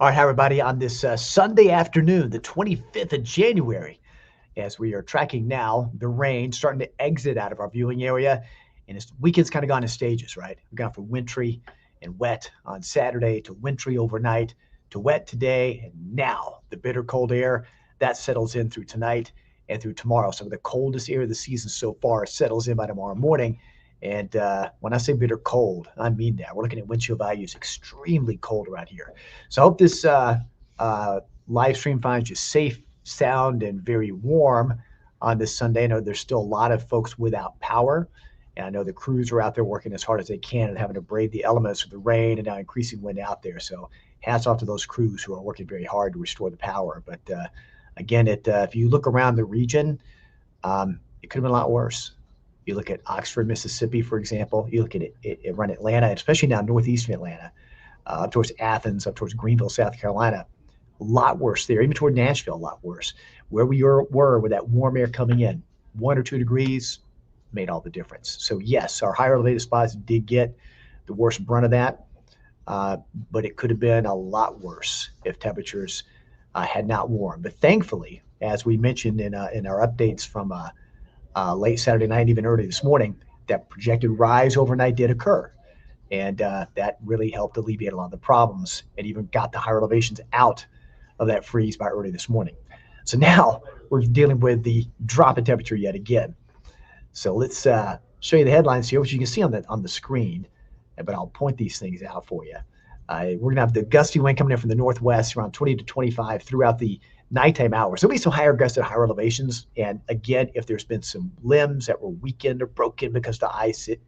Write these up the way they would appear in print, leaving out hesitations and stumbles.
All right, hi, everybody, on this Sunday afternoon, the 25th of January, as we are tracking now, the rain starting to exit out of our viewing area. And this weekend's kind of gone in stages, right? We've gone from wintry and wet on Saturday to wintry overnight to wet today. And now the bitter cold air that settles in through tonight and through tomorrow. Some of the coldest air of the season so far settles in by tomorrow morning. And when I say bitter cold, I mean that. We're looking at wind chill values extremely cold around here. So I hope this live stream finds you safe, sound, and very warm on this Sunday. I know there's still a lot of folks without power. And I know the crews are out there working as hard as they can and having to brave the elements of the rain and now increasing wind out there. So hats off to those crews who are working very hard to restore the power. But again, if you look around the region, it could have been a lot worse. You look at Oxford, Mississippi, for example. You look at it around Atlanta, especially now northeastern Atlanta, up towards Athens, up towards Greenville, South Carolina. A lot worse there, even toward Nashville, a lot worse. Where we were with that warm air coming in, 1 or 2 degrees made all the difference. So yes, our higher elevated spots did get the worst brunt of that, but it could have been a lot worse if temperatures had not warmed. But thankfully, as we mentioned in our updates from late Saturday night, even early this morning, that projected rise overnight did occur. And that really helped alleviate a lot of the problems and even got the higher elevations out of that freeze by early this morning. So now we're dealing with the drop in temperature yet again. So let's show you the headlines here, which you can see on the screen, but I'll point these things out for you. We're going to have the gusty wind coming in from the northwest around 20 to 25 throughout the nighttime hours. There'll be some higher gusts at higher elevations. And again, if there's been some limbs that were weakened or broken because of the ice, it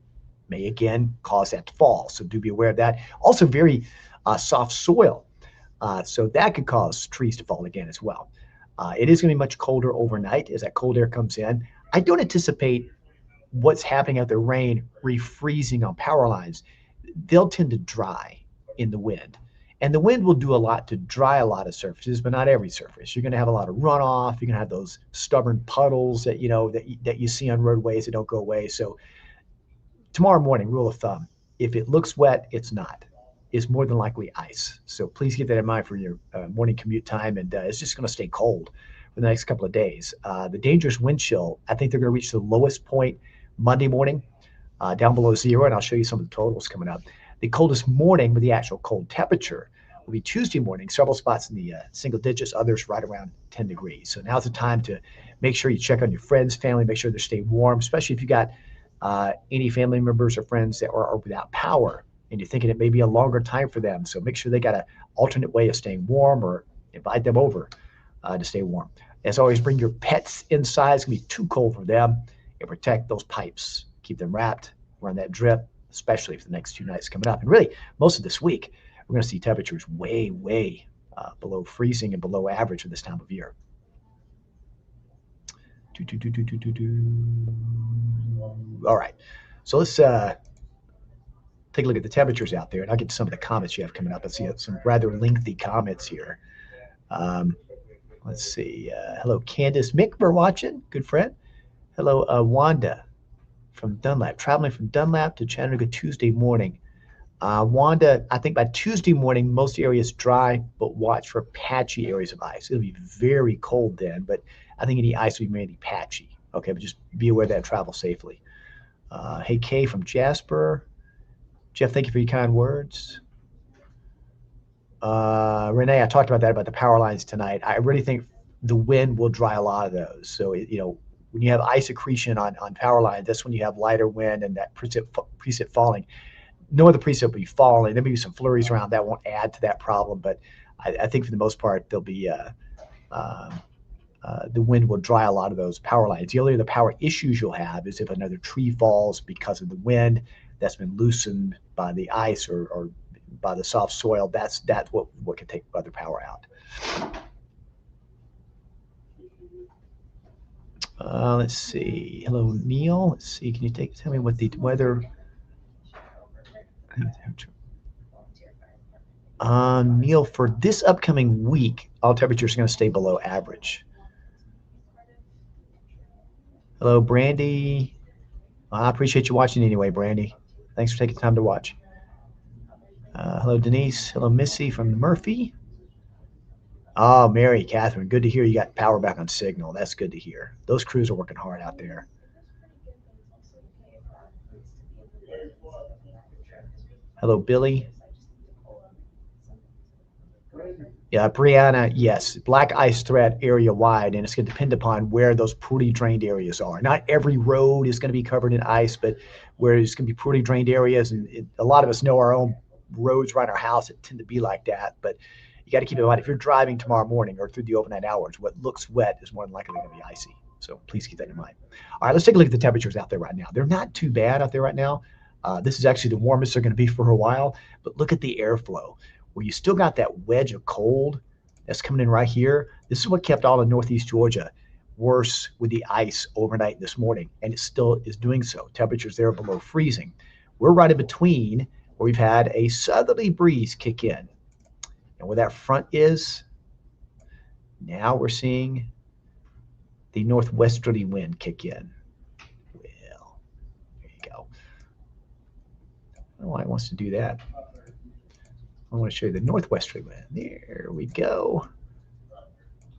may again cause that to fall. So do be aware of that. Also very soft soil. So that could cause trees to fall again as well. It is going to be much colder overnight as that cold air comes in. I don't anticipate what's happening out the rain refreezing on power lines. They'll tend to dry in the wind. And the wind will do a lot to dry a lot of surfaces, but not every surface. You're going to have a lot of runoff. You're going to have those stubborn puddles that you see on roadways that don't go away. So tomorrow morning, rule of thumb, if it looks wet, it's not. It's more than likely ice. So please keep that in mind for your morning commute time. And it's just going to stay cold for the next couple of days. The dangerous wind chill, I think they're going to reach the lowest point Monday morning, down below zero. And I'll show you some of the totals coming up. The coldest morning with the actual cold temperature will be Tuesday morning, several spots in the single digits, others right around 10 degrees. So now's the time to make sure you check on your friends, family, make sure they're staying warm, especially if you got any family members or friends that are without power and you're thinking it may be a longer time for them. So make sure they got an alternate way of staying warm or invite them over to stay warm. As always, bring your pets inside. It's going to be too cold for them, and protect those pipes. Keep them wrapped, run that drip, especially for the next 2 nights coming up. And really, most of this week, we're going to see temperatures way, way below freezing and below average for this time of year. All right, so let's take a look at the temperatures out there, and I'll get to some of the comments you have coming up. I see some rather lengthy comments here. Let's see. Hello, Candace. Mick, we're watching. Good friend. Hello, Wanda from Dunlap. Traveling from Dunlap to Chattanooga Tuesday morning. Wanda, I think by Tuesday morning, most areas dry, but watch for patchy areas of ice. It'll be very cold then, but I think any ice will be mainly patchy. Okay, but just be aware of that, travel safely. Hey, Kay from Jasper. Jeff, thank you for your kind words. Renee, I talked about that, about the power lines tonight. I really think the wind will dry a lot of those. So, when you have ice accretion on power lines, that's when you have lighter wind and that precip falling. No other precip will be falling. There may be some flurries around that won't add to that problem, but I think for the most part, there'll be the wind will dry a lot of those power lines. The only other power issues you'll have is if another tree falls because of the wind that's been loosened by the ice or by the soft soil. That's what can take other power out. Let's see. Hello, Neil. Let's see. Can you tell me what the weather? Neil, for this upcoming week, all temperatures are going to stay below average. Hello, Brandy. I appreciate you watching anyway, Brandy. Thanks for taking time to watch. Hello, Denise. Hello, Missy from Murphy. Oh, Mary, Catherine, good to hear you got power back on signal. That's good to hear. Those crews are working hard out there. Hello, Billy. Yeah, Brianna, yes, black ice threat area wide, and it's going to depend upon where those poorly drained areas are. Not every road is going to be covered in ice, but where there's going to be poorly drained areas, and a lot of us know our own roads around our house that tend to be like that. But you got to keep in mind if you're driving tomorrow morning or through the overnight hours, what looks wet is more than likely going to be icy. So please keep that in mind. All right, let's take a look at the temperatures out there right now. They're not too bad out there right now. This is actually the warmest they're going to be for a while. But look at the airflow where you still got that wedge of cold that's coming in right here. This is what kept all of northeast Georgia worse with the ice overnight this morning, and it still is doing so. Temperatures there below freezing. We're right in between where we've had a southerly breeze kick in. And where that front is, now we're seeing the northwesterly wind kick in. Well, there you go. I don't know why it wants to do that. I want to show you the northwesterly wind. There we go.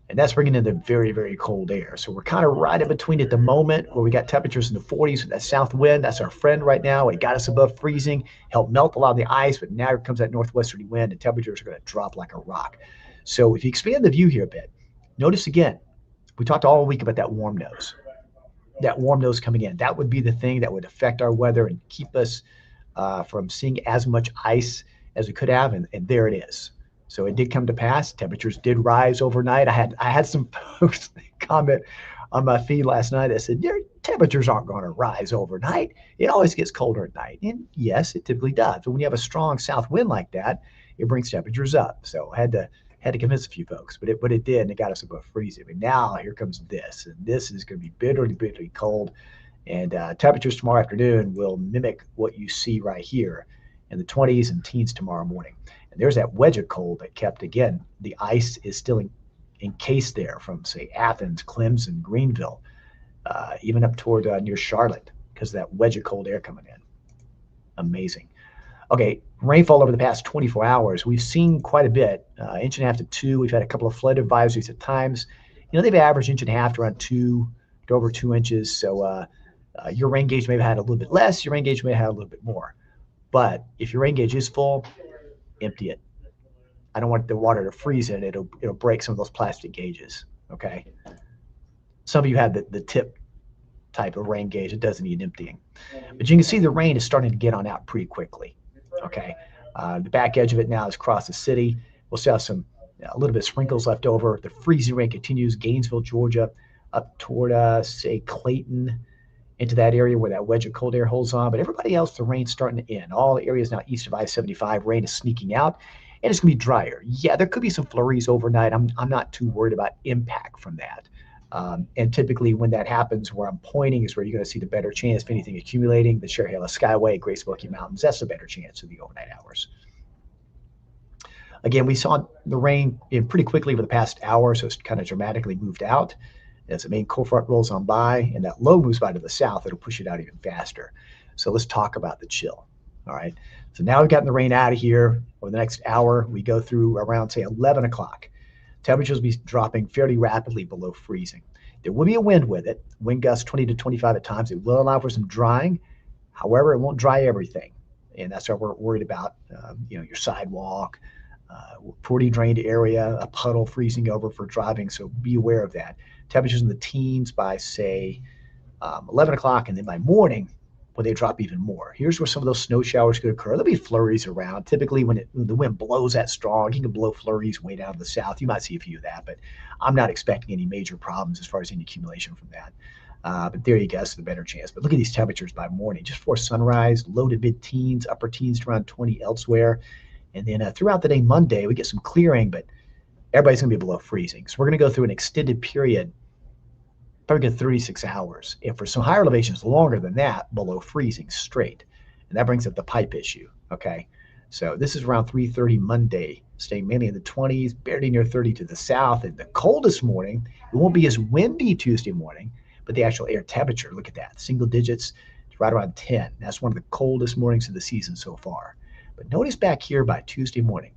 And that's bringing in the very, very cold air. So we're kind of right in between at the moment where we got temperatures in the 40s with that south wind. That's our friend right now. It got us above freezing, helped melt a lot of the ice, but now here comes that northwesterly wind and temperatures are going to drop like a rock. So if you expand the view here a bit, notice again, we talked all week about that warm nose. That warm nose coming in. That would be the thing that would affect our weather and keep us from seeing as much ice as we could have. And there it is. So it did come to pass. Temperatures did rise overnight. I had some folks comment on my feed last night that said, your temperatures aren't going to rise overnight. It always gets colder at night. And yes, it typically does. But when you have a strong south wind like that, it brings temperatures up. So I had to convince a few folks, but it did, and it got us above freezing. But now here comes this, and this is going to be bitterly, bitterly cold. And temperatures tomorrow afternoon will mimic what you see right here in the 20s and teens tomorrow morning. And there's that wedge of cold that kept, again, the ice is still encased there from, say, Athens, Clemson, Greenville, even up toward near Charlotte because of that wedge of cold air coming in. Amazing. Okay, rainfall over the past 24 hours, we've seen quite a bit, inch and a half to 2. We've had a couple of flood advisories at times. They've averaged inch and a half to around 2 to over 2 inches. So your rain gauge may have had a little bit less. Your rain gauge may have had a little bit more. But if your rain gauge is full, empty it. I don't want the water to freeze in it. It'll break some of those plastic gauges. Okay. Some of you have the tip type of rain gauge. It doesn't need emptying. But you can see the rain is starting to get on out pretty quickly. Okay. The back edge of it now is across the city. We'll still have a little bit of sprinkles left over. The freezing rain continues. Gainesville, Georgia, up toward, say, Clayton, into that area where that wedge of cold air holds on. But everybody else, the rain's starting to end. All the areas now east of I-75, rain is sneaking out, and it's going to be drier. Yeah, there could be some flurries overnight. I'm not too worried about impact from that. And typically when that happens, where I'm pointing is where you're going to see the better chance of anything accumulating. The Cherry-Hill Skyway, Grace Smoky Mountains, that's a better chance of the overnight hours. Again, we saw the rain pretty quickly over the past hour, so it's kind of dramatically moved out. As the main cold front rolls on by and that low moves by to the south, it'll push it out even faster. So let's talk about the chill. All right. So now we've gotten the rain out of here. Over the next hour, we go through around, say, 11 o'clock. Temperatures will be dropping fairly rapidly below freezing. There will be a wind with it, wind gusts 20 to 25 at times. It will allow for some drying. However, it won't dry everything. And that's what we're worried about, your sidewalk, poorly drained area, a puddle freezing over for driving. So be aware of that. Temperatures in the teens by, say, 11 o'clock, and then by morning, when they drop even more. Here's where some of those snow showers could occur. There'll be flurries around. Typically, when the wind blows that strong, you can blow flurries way down to the south. You might see a few of that, but I'm not expecting any major problems as far as any accumulation from that. But there you go, that's the better chance. But look at these temperatures by morning. Just before sunrise, low to mid-teens, upper teens to around 20 elsewhere. And then throughout the day, Monday, we get some clearing, but everybody's going to be below freezing. So we're going to go through an extended period, probably get 36 hours. And for some higher elevations, longer than that, below freezing straight. And that brings up the pipe issue, okay? So this is around 3:30 Monday, staying mainly in the 20s, barely near 30 to the south. And the coldest morning, it won't be as windy Tuesday morning, but the actual air temperature, look at that, single digits, it's right around 10. That's one of the coldest mornings of the season so far. But notice back here by Tuesday morning,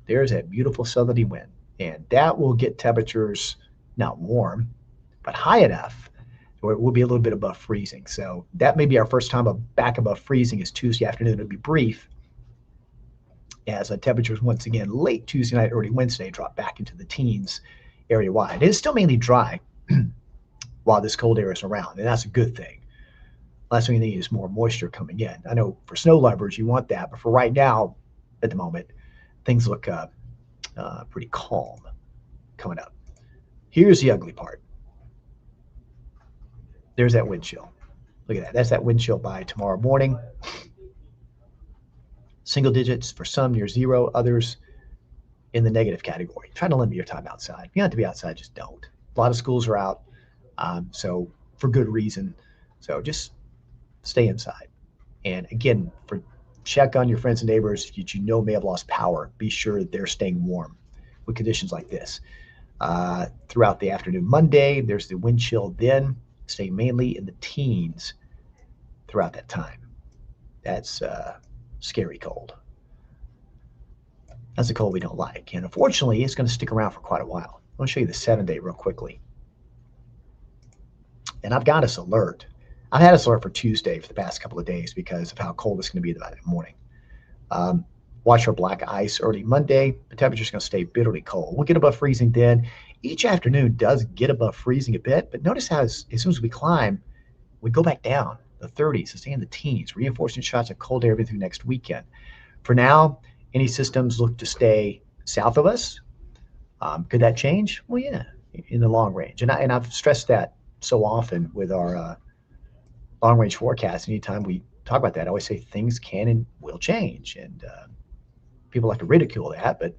there's that beautiful southerly wind. And that will get temperatures not warm, but high enough where it will be a little bit above freezing. So that may be our first time back above freezing is Tuesday afternoon. It'll be brief as temperatures once again late Tuesday night, early Wednesday drop back into the teens area wide. It is still mainly dry while this cold air is around, and that's a good thing. Last thing you need is more moisture coming in. I know for snow lovers you want that, but for right now, at the moment, things look pretty calm coming up. Here's the ugly part. There's that wind chill. Look at that. That's that wind chill by tomorrow morning. Single digits for some, near zero. Others in the negative category. Try to limit your time outside. If you don't have to be outside, just don't. A lot of schools are out, so for good reason. So just stay inside. And again, check on your friends and neighbors that you know may have lost power. Be sure that they're staying warm with conditions like this. Throughout the afternoon Monday, there's the wind chill then, stay mainly in the teens throughout that time. That's scary cold. That's a cold we don't like. And unfortunately, it's going to stick around for quite a while. I want to show you the 7-day real quickly. And I've got us alert. I've had us alert for Tuesday for the past couple of days because of how cold it's going to be that morning. Watch for black ice early Monday. The temperature's going to stay bitterly cold. We'll get above freezing then. Each afternoon does get above freezing a bit, but notice how as soon as we climb, we go back down the 30s and stay in the teens, reinforcing shots of cold air through next weekend. For now, any systems look to stay south of us. Could that change? Well, yeah, in the long range. And I've stressed that so often with our long range forecast. Anytime we talk about that, I always say things can and will change. And people like to ridicule that, but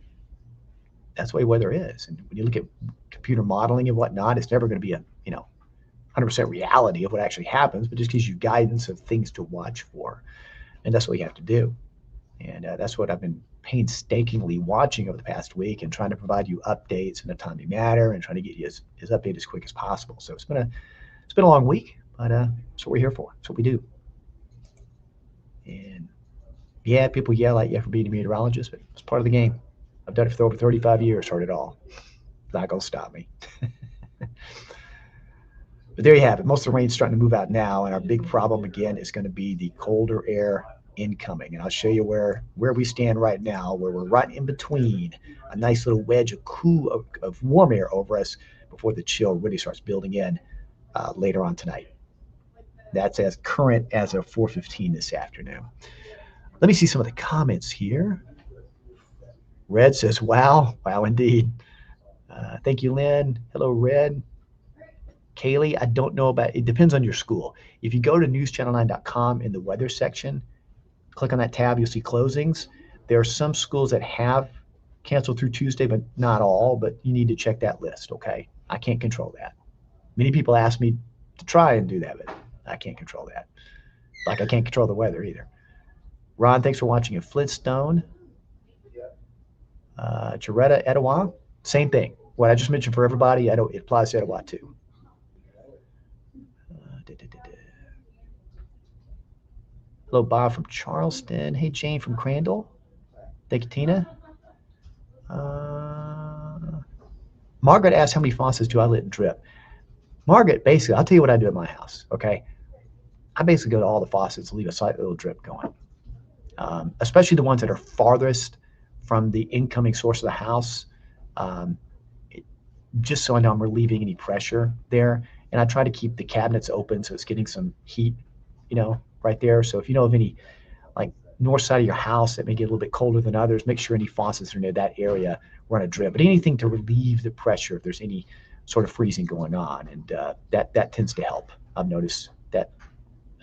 that's the way weather is. And when you look at computer modeling and whatnot, it's never going to be a 100% reality of what actually happens, but just gives you guidance of things to watch for. And that's what you have to do. And that's what I've been painstakingly watching over the past week and trying to provide you updates in a timely manner and trying to get you as updated as quick as possible. So it's been a long week, but that's what we're here for. That's what we do. And yeah, people yell at you for being a meteorologist, but it's part of the game. I've done it for over 35 years, heard it all. It's not going to stop me. But there you have it. Most of the rain's starting to move out now, and our big problem again is going to be the colder air incoming. And I'll show you where we stand right now, where we're right in between a nice little wedge of warm air over us before the chill really starts building in later on tonight. That's as current as of 4:15 this afternoon. Let me see some of the comments here. Red says, wow indeed. Thank you, Lynn. Hello, Red. Kaylee, I don't know about, it depends on your school. If you go to newschannel9.com in the weather section, click on that tab, you'll see closings. There are some schools that have canceled through Tuesday, but not all, but you need to check that list, okay? I can't control that. Many people ask me to try and do that, but I can't control that. Like I can't control the weather either. Ron, thanks for watching. Flintstone. Jaretta, Etowah, same thing. What I just mentioned for everybody, it applies to Etowah too. Hello, Bob from Charleston. Hey, Jane from Crandall. Thank you, Tina. Margaret asked, how many faucets do I let drip? Margaret, basically, I'll tell you what I do at my house, okay? I basically go to all the faucets and leave a slight little drip going, especially the ones that are farthest from the incoming source of the house, just so I know I'm relieving any pressure there. And I try to keep the cabinets open so it's getting some heat, right there. So if you know of any like north side of your house that may get a little bit colder than others, make sure any faucets are near that area run a drip. But anything to relieve the pressure if there's any sort of freezing going on, and that tends to help. I've noticed that.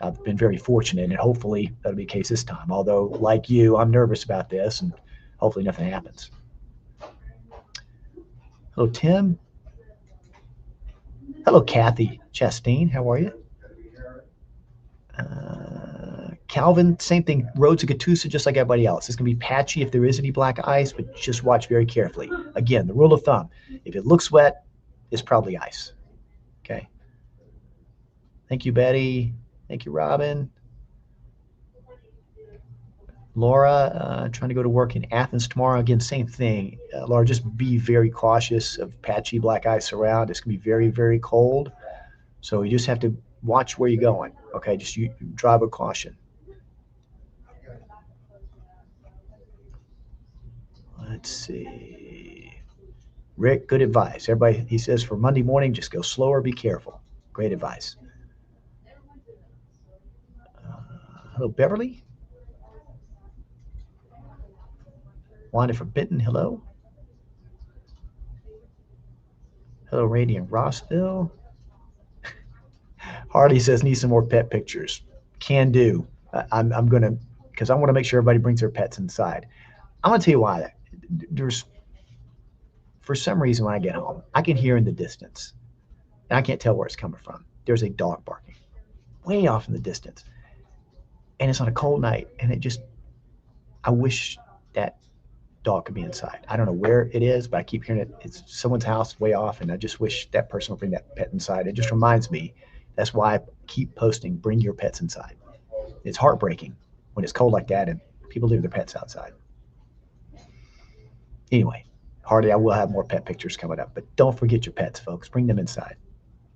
I've been very fortunate, and hopefully that'll be the case this time. Although, like you, I'm nervous about this, and hopefully nothing happens. Hello, Tim. Hello, Kathy Chastain. How are you? Calvin, same thing. Roads of Catoosa, just like everybody else. It's going to be patchy if there is any black ice, but just watch very carefully. Again, the rule of thumb, if it looks wet, it's probably ice. Okay. Thank you, Betty. Thank you, Robin. Laura, trying to go to work in Athens tomorrow. Again, same thing. Laura, just be very cautious of patchy black ice around. It's going to be very, very cold. So you just have to watch where you're going. Okay, just you drive with caution. Let's see. Rick, good advice. Everybody, he says for Monday morning, just go slower, be careful. Great advice. Hello, Beverly. Wanda from Benton, hello. Hello, Randy in Rossville. Hardy says, need some more pet pictures. Can do. I'm going to, because I want to make sure everybody brings their pets inside. I'm going to tell you why. There's, for some reason, when I get home, I can hear in the distance, and I can't tell where it's coming from. There's a dog barking way off in the distance. And it's on a cold night, and I wish that dog could be inside. I don't know where it is, but I keep hearing it. It's someone's house way off, and I just wish that person would bring that pet inside. It just reminds me. That's why I keep posting, bring your pets inside. It's heartbreaking when it's cold like that and people leave their pets outside. Anyway, Hardy, I will have more pet pictures coming up, but don't forget your pets, folks. Bring them inside.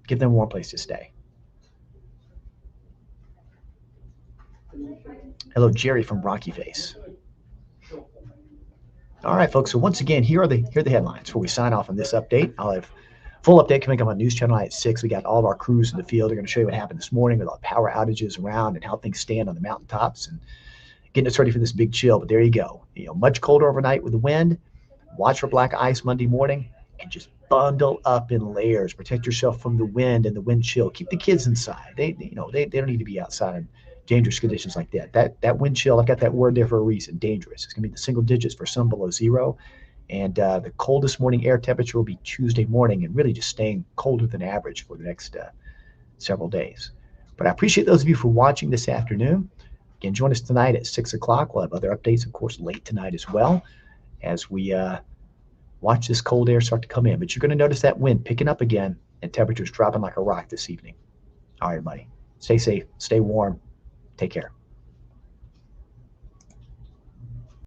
Give them a warm place to stay. Hello, Jerry from Rocky Face. All right, folks. So once again, here are the headlines before we sign off on this update. I'll have full update coming up on News Channel at 6. We got all of our crews in the field. They're going to show you what happened this morning with all the power outages around and how things stand on the mountaintops and getting us ready for this big chill. But there you go. Much colder overnight with the wind. Watch for black ice Monday morning and just bundle up in layers. Protect yourself from the wind and the wind chill. Keep the kids inside. They don't need to be outside in dangerous conditions like that. That wind chill, I've got that word there for a reason. Dangerous. It's going to be the single digits for some below zero. And the coldest morning air temperature will be Tuesday morning and really just staying colder than average for the next several days. But I appreciate those of you for watching this afternoon. Again, join us tonight at 6 o'clock. We'll have other updates, of course, late tonight as well as we watch this cold air start to come in. But you're going to notice that wind picking up again and temperatures dropping like a rock this evening. All right, everybody. Stay safe. Stay warm. Take care.